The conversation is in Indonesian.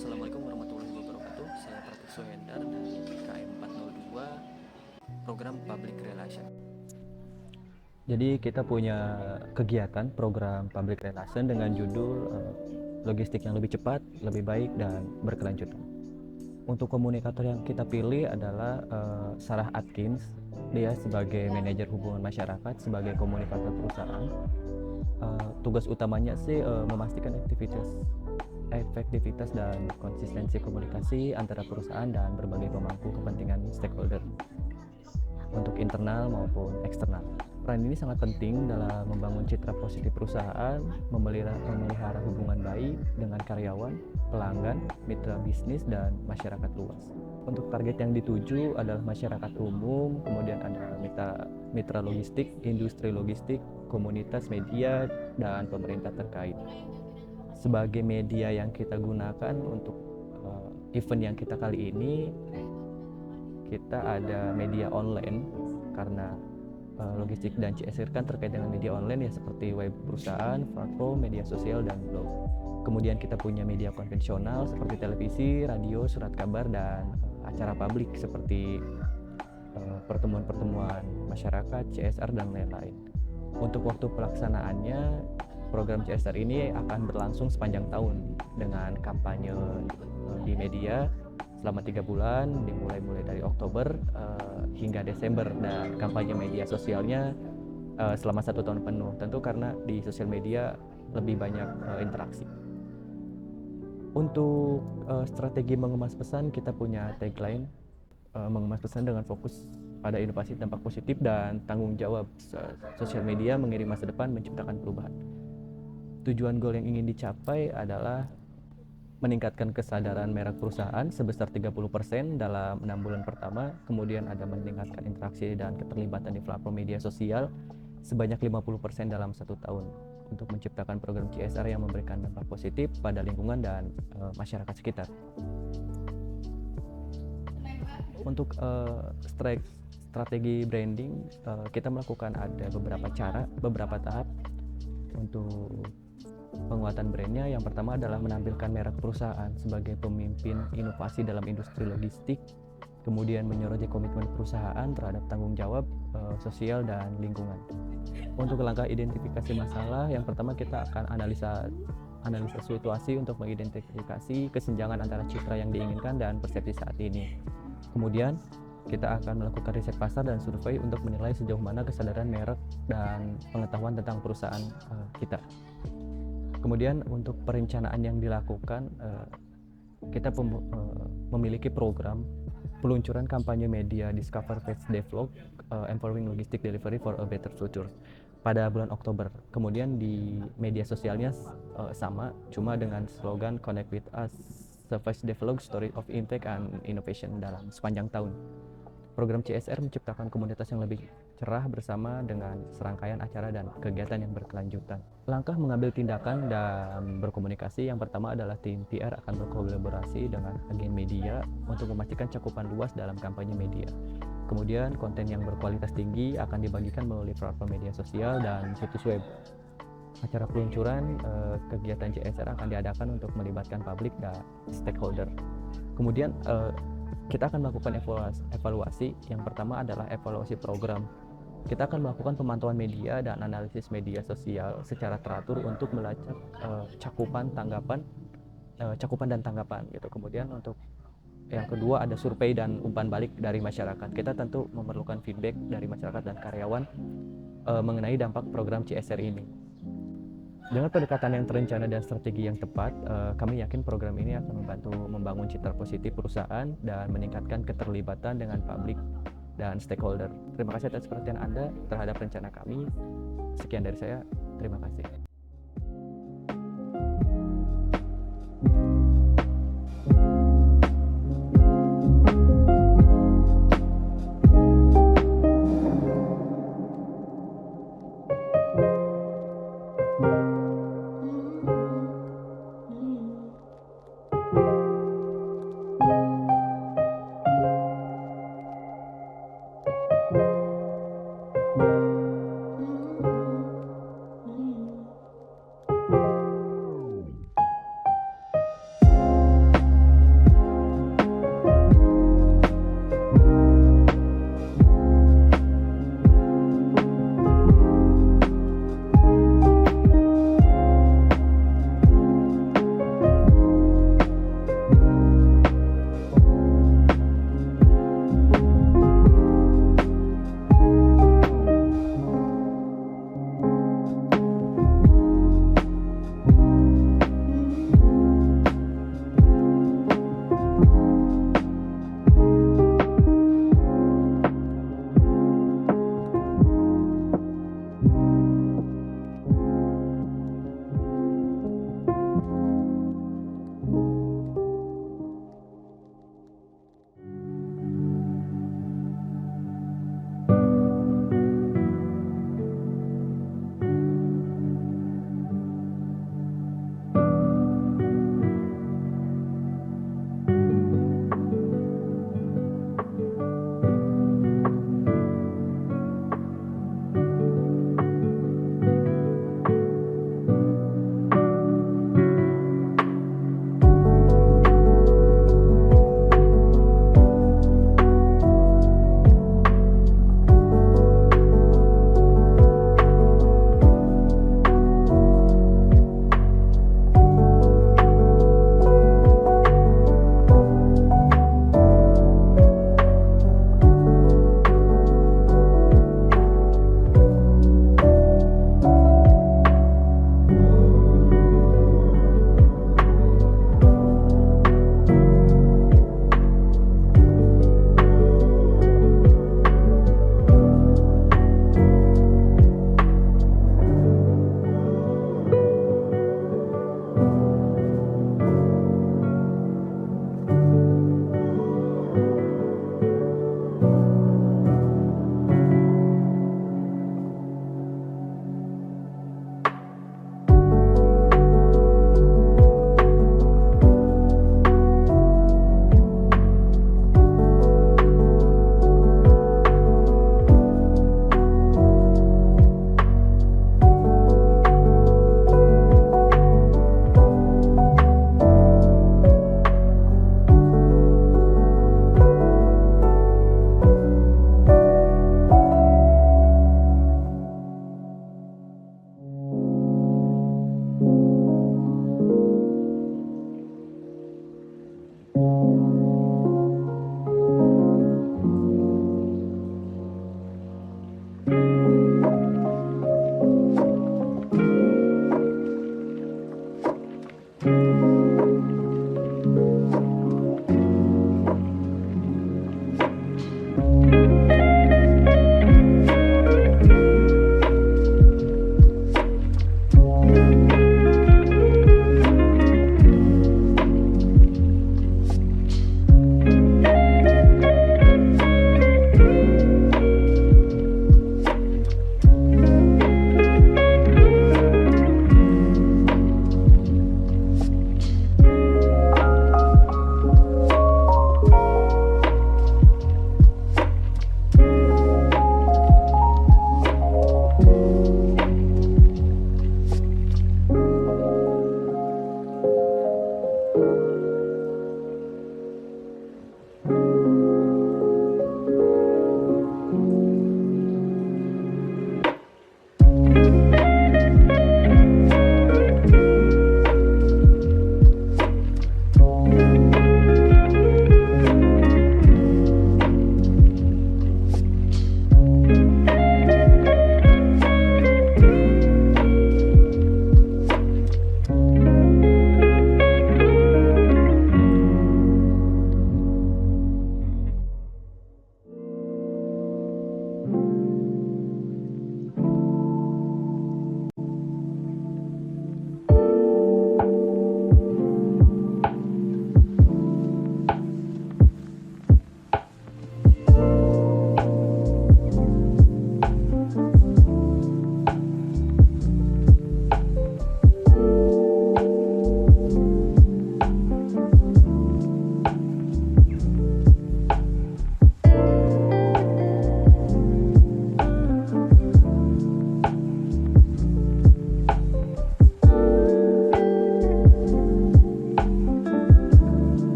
Assalamualaikum warahmatullahi wabarakatuh. Saya Pratik Sohendar dari KM 402 Program Public Relation. Jadi kita punya kegiatan program public relation dengan judul logistik yang lebih cepat, lebih baik dan berkelanjutan. Untuk komunikator yang kita pilih adalah Sarah Atkins. Dia sebagai manajer hubungan masyarakat, sebagai komunikator perusahaan. Tugas utamanya sih memastikan efektivitas dan konsistensi komunikasi antara perusahaan dan berbagai pemangku kepentingan stakeholder untuk internal maupun eksternal. Peran ini sangat penting dalam membangun citra positif perusahaan, memelihara hubungan baik dengan karyawan, pelanggan, mitra bisnis, dan masyarakat luas. Untuk target yang dituju adalah masyarakat umum, kemudian ada mitra logistik, industri logistik, komunitas media, dan pemerintah terkait. Sebagai media yang kita gunakan untuk event yang kita kali ini, kita ada media online karena logistik dan CSR kan terkait dengan media online ya, seperti web perusahaan, platform, media sosial, dan blog. Kemudian kita punya media konvensional seperti televisi, radio, surat kabar, dan acara publik seperti pertemuan-pertemuan masyarakat, CSR, dan lain-lain. Untuk waktu pelaksanaannya, program CSR ini akan berlangsung sepanjang tahun dengan kampanye di media selama 3 bulan, dimulai dari Oktober hingga Desember, dan kampanye media sosialnya selama 1 tahun penuh. Tentu karena di sosial media lebih banyak interaksi. Untuk strategi mengemas pesan, kita punya tagline mengemas pesan dengan fokus pada inovasi dampak positif dan tanggung jawab. Sosial media mengirim masa depan, menciptakan perubahan. Tujuan goal yang ingin dicapai adalah meningkatkan kesadaran merek perusahaan sebesar 30% dalam 6 bulan pertama, kemudian ada meningkatkan interaksi dan keterlibatan di platform media sosial sebanyak 50% dalam 1 tahun untuk menciptakan program CSR yang memberikan dampak positif pada lingkungan dan masyarakat sekitar. Untuk strategi branding, kita melakukan ada beberapa tahap untuk penguatan brandnya. Yang pertama adalah menampilkan merek perusahaan sebagai pemimpin inovasi dalam industri logistik, kemudian menyoroti komitmen perusahaan terhadap tanggung jawab sosial dan lingkungan. Untuk langkah identifikasi masalah, yang pertama kita akan analisa situasi untuk mengidentifikasi kesenjangan antara citra yang diinginkan dan persepsi saat ini. Kemudian kita akan melakukan riset pasar dan survei untuk menilai sejauh mana kesadaran merek dan pengetahuan tentang perusahaan kita. Kemudian untuk perencanaan yang dilakukan, kita memiliki program peluncuran kampanye media Discover Page Devlog, Empowering Logistic Delivery for a Better Future pada bulan Oktober. Kemudian di media sosialnya sama, cuma dengan slogan Connect with Us, Service Devlog, Story of Impact and Innovation dalam sepanjang tahun. Program CSR menciptakan komunitas yang lebih cerah bersama dengan serangkaian acara dan kegiatan yang berkelanjutan. Langkah mengambil tindakan dan berkomunikasi, yang pertama adalah tim PR akan berkolaborasi dengan agen media untuk memastikan cakupan luas dalam kampanye media. Kemudian konten yang berkualitas tinggi akan dibagikan melalui platform media sosial dan situs web. Acara peluncuran kegiatan CSR akan diadakan untuk melibatkan publik dan stakeholder. Kemudian kita akan melakukan evaluasi. Yang pertama adalah evaluasi program. Kita akan melakukan pemantauan media dan analisis media sosial secara teratur untuk melacak cakupan dan tanggapan gitu. Kemudian untuk yang kedua ada survei dan umpan balik dari masyarakat. Kita tentu memerlukan feedback dari masyarakat dan karyawan mengenai dampak program CSR ini. Dengan pendekatan yang terencana dan strategi yang tepat, kami yakin program ini akan membantu membangun citra positif perusahaan dan meningkatkan keterlibatan dengan publik dan stakeholder. Terima kasih atas perhatian Anda terhadap rencana kami. Sekian dari saya, terima kasih.